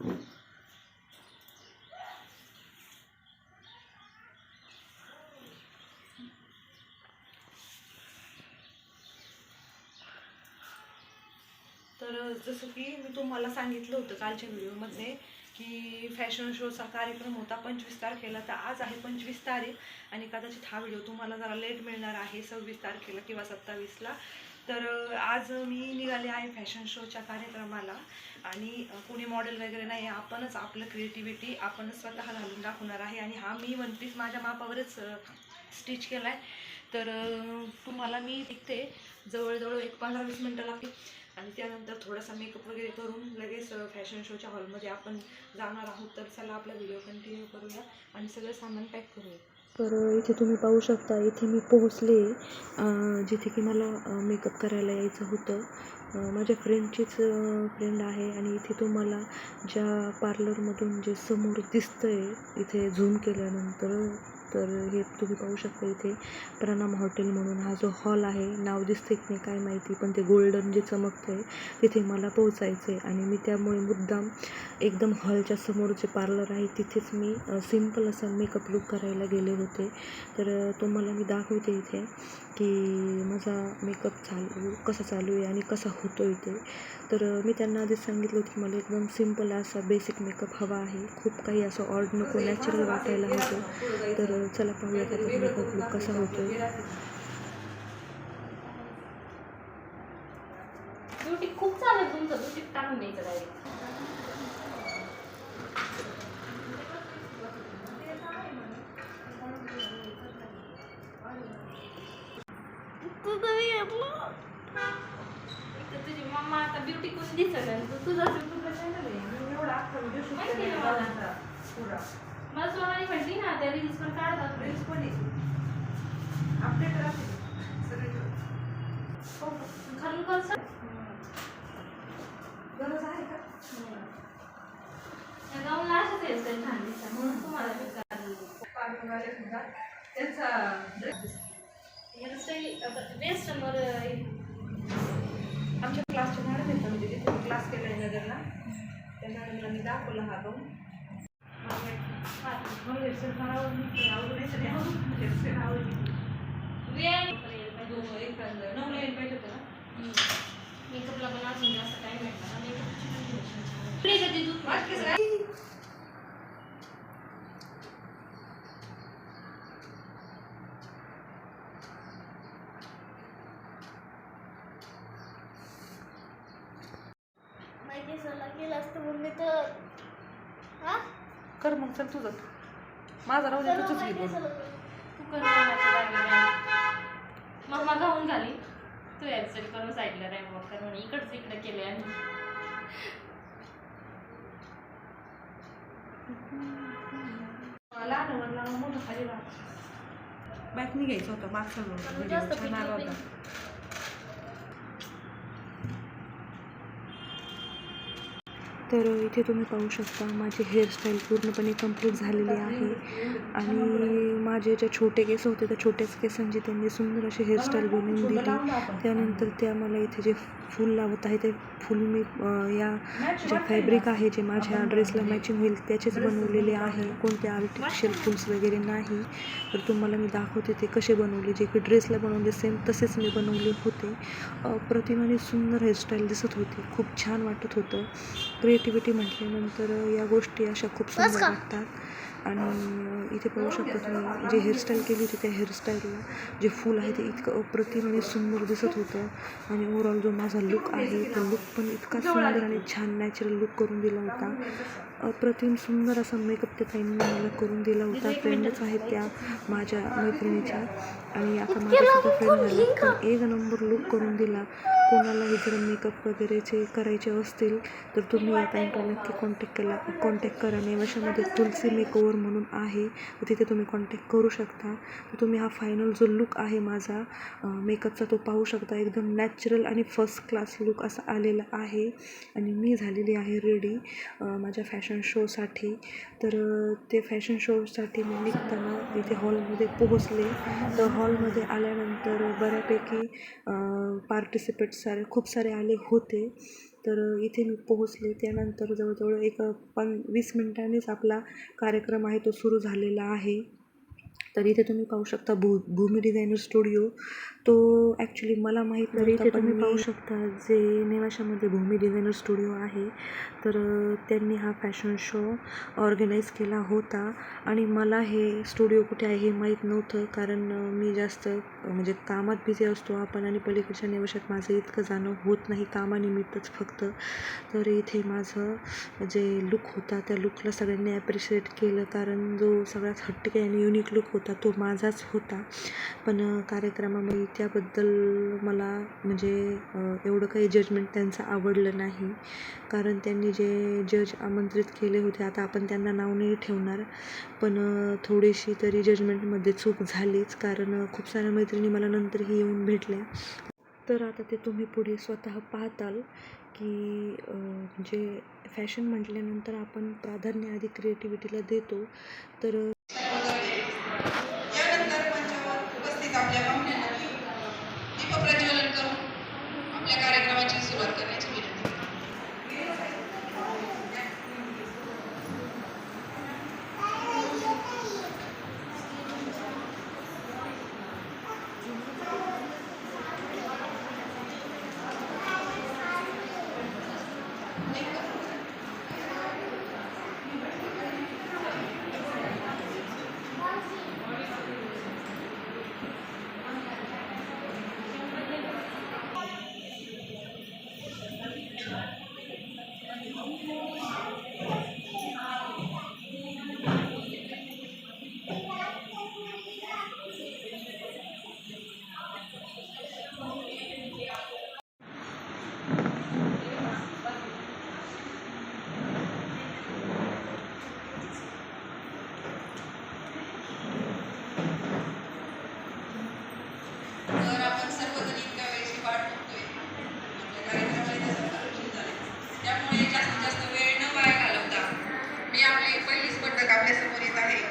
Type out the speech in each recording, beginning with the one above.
तर जसं की मी तुम्हाला सांगितलं होतं कालच्या व्हिडिओमध्ये की फॅशन शोचा कार्यक्रम होता 25 तारखेला. तर आज आहे 25 तारीख आणि कदाचित हा व्हिडिओ तुम्हाला जरा लेट मिळणार आहे 26 तारखेला किंवा 27ला. तर आज मी निघाले आहे फॅशन शोच्या कार्यक्रमाला आणि कोणी मॉडेल वगैरे नाही, आपणच आपलं क्रिएटिव्हिटी आपणच स्वतः घालून दाखवणार आहे. आणि हा मी वन पीस माझ्या मापावरच स्टिच केला आहे. तर तुम्हाला मी दिखते जवळजवळ एक 15-20 मिनटं लागतील आणि त्यानंतर थोडासा मेकअप वगैरे करून लगेच फॅशन शोच्या हॉलमध्ये आपण जाणार आहोत. तर चला आपला व्हिडिओ कंटिन्यू करूया आणि सगळं सामान पॅक करूया. तर इथे तुम्ही पाहू शकता, इथे मी पोहोचले जिथे की मला मेकअप करायला यायचं होतं. माझ्या फ्रेंडचीच फ्रेंड आहे आणि इथे तुम्हाला ज्या पार्लरमधून जे समोर दिसतंय इथे झूम केल्यानंतर, तर हे तुम्ही पाहू शकता इथे प्रणाम हॉटेल म्हणून हा जो हॉल आहे, नाव दिसते की नाही काय माहिती, पण ते गोल्डन जे चमकतं आहे तिथे मला पोहोचायचं आहे. आणि मी त्यामुळे मुद्दाम एकदम हॉलच्या समोर जे पार्लर आहे तिथेच मी सिम्पल असा मेकअप लुक करायला गेले होते. तर तुम्हाला मी दाखवते इथे की माझा मेकअप कसा चालू आहे आणि कसा होतो इथे. तर मी त्यांना आधीच सांगितलं होतं की मला एकदम सिम्पल असा बेसिक मेकअप हवा आहे, खूप काही असं ऑड नको, नॅचरल वाटायला होतं. तर चला पाहूया त्याचा मेकअप लुक कसा होतो. ब्युटी खूप चालेल तुमचं, ब्युटी टाकून द्यायचं डायरेक्ट. तुझी मम्मा आता ब्युटी कोण दिसत तुझं मला सोनाली म्हटली ना त्या रील्स पण काढतात, रील्स पण अपडेट राहते खालून कसं गरज आहे का गाऊनला अशाच हेअरस्टाईल छान दिसतात म्हणून तुम्हाला त्यांचा हेअरस्टाईल वेस्टर्नवर आमच्या क्लासच्या मॅडम येतात, म्हणजे तिथे मी क्लास केला आहे नगरला, त्या मॅडमला मी दाखवला हा गाऊन. मला हेअरस्टाईल फार आवडली, आवडली. नवला येईल पाहिजे होतं ना मेकअपला पण अजून जास्त टाईम भेटला ना. माहिती सल्ला केला असतं मम्मी तर कर मग, चल तुझं माझा राहू दे, तुझंच घे करून. तू कर मम्मा गाऊन घाली, तू हेअरस्टाईल करून साईडला रॅम्प वॉक कर म्हणे, इकडे केले आणि लहान वरला मोठं खाली बॅक घ्यायचं होतं, मागचा जास्त छान आला होता. तर इथे तुम्ही पाहू शकता माझी हेअरस्टाईल पूर्णपणे कंप्लीट झालेली आहे आणि माझे ज्या छोटे केस होते त्या छोट्याच केसांची त्यांनी सुंदर अशी हेअरस्टाईल बनवून दिली. त्यानंतर त्या मला इथे जे फूल लावत आहे ते फूल मी या जे फॅब्रिक आहे जे माझ्या ड्रेसला मॅचिंग होईल त्याचेच बनवलेले आहे, कोणते आर्टिफिशियल फूल्स वगैरे नाही. तर तुम्हाला मी दाखवते ते कसे बनवले, जे की ड्रेसला बनवले सेम तसेच मी बनवले होते. प्रतिमाने सुंदर हेअरस्टाईल दिसत होती, खूप छान वाटत होतं. क्रिएटिव्हिटी म्हटल्यानंतर या गोष्टी अशा खूप सुंदर वाटतात. आणि इथे पाहू शकता तुम्ही जी हेअरस्टाईल केली होती त्या हेअरस्टाईलला जे फूल आहे ते इतकं अप्रतिम आणि सुंदर दिसत होतं. आणि ओव्हरऑल जो माझा लुक आहे तो लुक पण इतका सुंदर आणि छान नॅचरल लुक करून दिला होता. अप्रतिम सुंदर असा मेकअप त्या ताईंनी मला करून दिला होता. फ्रेंडच आहेत त्या माझ्या मैत्रिणीच्या आणि आता माझ्यासुद्धा फ्रेंड झाला, पण एक नंबर लुक करून दिला. कोणालाही जर मेकअप वगैरेचे करायचे असतील तर तुम्ही या ताईंना नक्की कॉन्टॅक्ट करा. नेवाशामध्ये तुलसी मेकओव्हर म्हणून आहे, तर तिथे तुम्ही कॉन्टॅक्ट करू शकता. तर तुम्ही हा फायनल जो लुक आहे माझा मेकअपचा तो पाहू शकता. एकदम नॅचरल आणि फर्स्ट क्लास लुक असा आलेला आहे आणि मी झालेली आहे रेडी माझ्या फॅशन शोसाठी. तर ते फॅशन शोसाठी मी निघताना इथे हॉलमध्ये पोहोचले. तर हॉलमध्ये आल्यानंतर बऱ्यापैकी पार्टिसिपेट खूप सारे आले होते. तर इथे मी पोहोचले. त्यानंतर जवळजवळ एक 20 मिनिटांनीच आपला कार्यक्रम आहे तो सुरू झालेला आहे. तर इथे तुम्ही पाहू शकता भूमी डिझायनर स्टुडिओ. तो ॲक्च्युली मला माहीत नव्हता, इथे तुम्ही पाहू शकता जे नेवाशामध्ये भूमी डिझायनर स्टुडिओ आहे. तर त्यांनी हा फॅशन शो ऑर्गनाईज केला होता आणि मला हे स्टुडिओ कुठे आहे हे माहीत नव्हतं, कारण मी जास्त म्हणजे कामात बिझी असतो आपण आणि पलीकडच्या नेवाशात माझं इतकं जाणं होत नाही, कामानिमित्तच फक्त. तर इथे माझं जे लुक होता त्या लुकला सगळ्यांनी ॲप्रिशिएट केलं, कारण जो सगळ्यात हटके आणि युनिक लुक होता तो माझाच होता. पण कार्यक्रमामध्ये त्याबद्दल मला म्हणजे एवढं काही जजमेंट त्यांचं आवडलं नाही, कारण त्यांनी जे जज आमंत्रित केले होते, आता आपण त्यांना नाव नाही ठेवणार, पण थोडीशी तरी जजमेंटमध्ये चूक झालीच, कारण खूप साऱ्या मैत्रिणी मला नंतरही येऊन भेटल्या. तर आता ते तुम्ही पुढे स्वतः पाहताल की जे फॅशन म्हटल्यानंतर आपण प्राधान्य आधी क्रिएटिव्हिटीला देतो. तर यानंतर मंचावर उपस्थित आपल्या पाहुण्यांना दीपप्रज्वलन करून आपल्या कार्यक्रमाची सुरुवात करण्याची विनंती. तर आपण सर्वजण इतक्या वेळेची वाट बघतोय. आपल्या कार्यक्रमाला जसं उशीर झाले, त्यामुळे जास्तीत जास्त वेळ न वाया घालवता मी आपली पहिली स्पर्धक आपल्यासमोर येत आहे.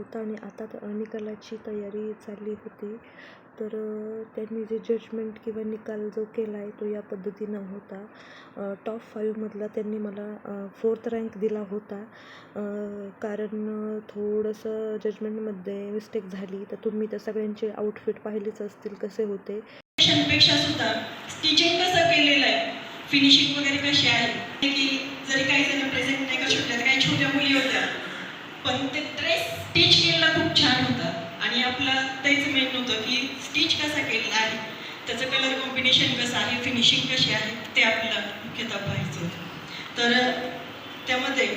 होता आणि आता निकालाची तयारी चालली होती. तर त्यांनी जे जजमेंट किंवा निकाल जो केला आहे तो या पद्धतीनं होता. टॉप 5मधला त्यांनी मला 4th रँक दिला होता. कारण थोडंसं जजमेंटमध्ये मिस्टेक झाली. तर तुम्ही तर सगळ्यांचे आउटफिट पाहिलेच असतील कसे होते. पेक्षा सुद्धा स्टिचिंग कसं केलेलं आहे, फिनिशिंग वगैरे कशी आहे की जरी काही जण प्रेझेंट नाही करू शकल्या तर काही छोट्या मुली होत्या, पण ते ड्रेस स्टिच केलेला खूप छान होता. आणि आपलं तेच मेन होतं की स्टिच कसा केलेला आहे, त्याचं कलर कॉम्बिनेशन कसं आहे, फिनिशिंग कशी आहे, ते आपलं मुख्यतः पाहायचं होतं. तर त्यामध्ये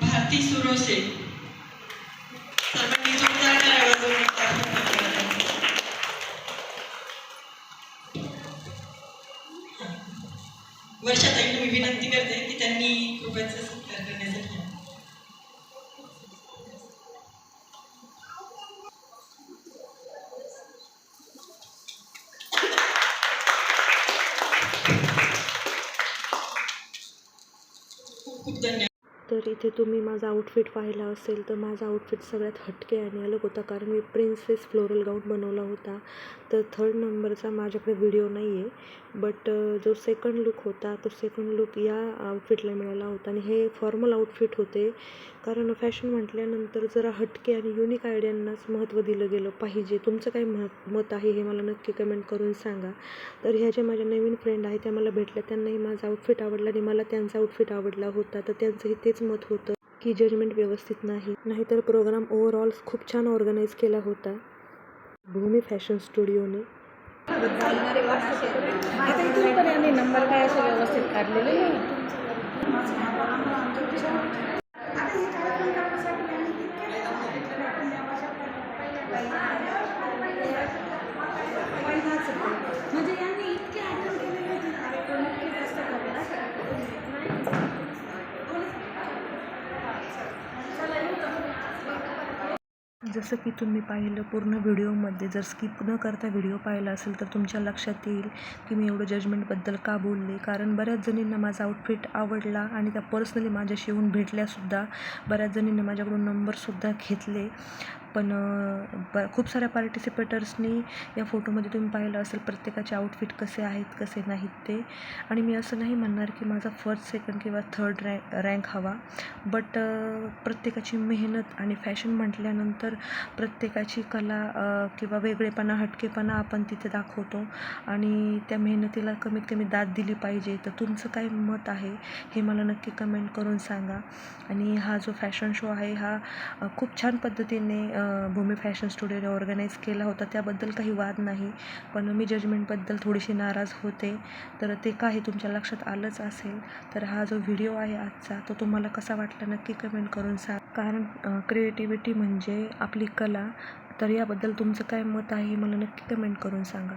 भारती सुरोसे सर्वांनी जोरदार करावा वर्षाताईंना मी विनंती करते की त्यांनी कृपयाचा सत्कार करण्यासाठी. खूप धन्यवाद. तर इथे तुम्ही माझा आउटफिट पाहिला असेल तर माझा आउटफिट सगळ्यात हटके आणि अलग होता. कारण मी प्रिन्सेस फ्लोरल गाऊन बनवला होता. तर 3rd नंबरचा माझ्याकडे व्हिडिओ नाही आहे. बट जो सेकंड लुक होता तो सेकंड लुक या आउटफिटला मिळाला होता. आणि हे फॉर्मल आउटफिट होते. कारण फॅशन म्हटल्यानंतर जरा हटके आणि युनिक आयडियांनाच महत्त्व दिलं गेलं पाहिजे. तुमचं काय मत आहे हे मला नक्की कमेंट करून सांगा. तर ह्या ज्या माझ्या नवीन फ्रेंड आहेत त्या मला भेटल्या, त्यांनाही माझा आउटफिट आवडला आणि मला त्यांचा आउटफिट आवडला होता. तर त्यांचंही तेच मत होतं की जजमेंट व्यवस्थित नाहीतर प्रोग्राम ओव्हरऑल खूप छान ऑर्गनाईज केला होता भूमी फॅशन स्टुडिओने. आता इथून पण आम्ही नंबर काय असं व्यवस्थित काढलेले नाही. म्हणजे यांनी इतके आठवण केलेली होती जास्त जसं की तुम्ही पाहिलं पूर्ण व्हिडिओमध्ये, जर स्किप न करता व्हिडिओ पाहिला असेल तर तुमच्या लक्षात येईल की मी एवढं जजमेंटबद्दल का बोलले. कारण बऱ्याच जणींना माझा आउटफिट आवडला आणि त्या पर्सनली माझ्याशी येऊन भेटल्यासुद्धा. बऱ्याच जणींनी माझ्याकडून नंबरसुद्धा घेतले. पण खूप साऱ्या पार्टिसिपेटर्सनी या फोटोमध्ये तुम्ही पाहिलं असेल प्रत्येकाचे आउटफिट कसे आहेत कसे नाहीत ते. आणि मी असं नाही म्हणणार की माझा 1st, 2nd किंवा 3rd रँक हवा. बट प्रत्येकाची मेहनत आणि फॅशन म्हटल्यानंतर प्रत्येकाची कला किंवा वेगळेपणा हटकेपणा आपण तिथे दाखवतो आणि त्या मेहनतीला कमीत कमी दाद दिली पाहिजे. तर तुमचं काय मत आहे हे मला नक्की कमेंट करून सांगा. आणि हा जो फॅशन शो आहे हा खूप छान पद्धतीने भूमी फॅशन स्टुडिओने ऑर्गनाईज केला होता. त्याबद्दल काही वाद नाही. पण मी जजमेंटबद्दल थोडीशी नाराज होते. तर ते का हे तुमच्या लक्षात आलंच असेल. तर हा जो व्हिडिओ आहे आजचा तो तुम्हाला कसा वाटला नक्की कमेंट करून सांगा. कारण क्रिएटिव्हिटी म्हणजे आपली कला. तर याबद्दल तुमचं काय मत आहे हे मला नक्की कमेंट करून सांगा.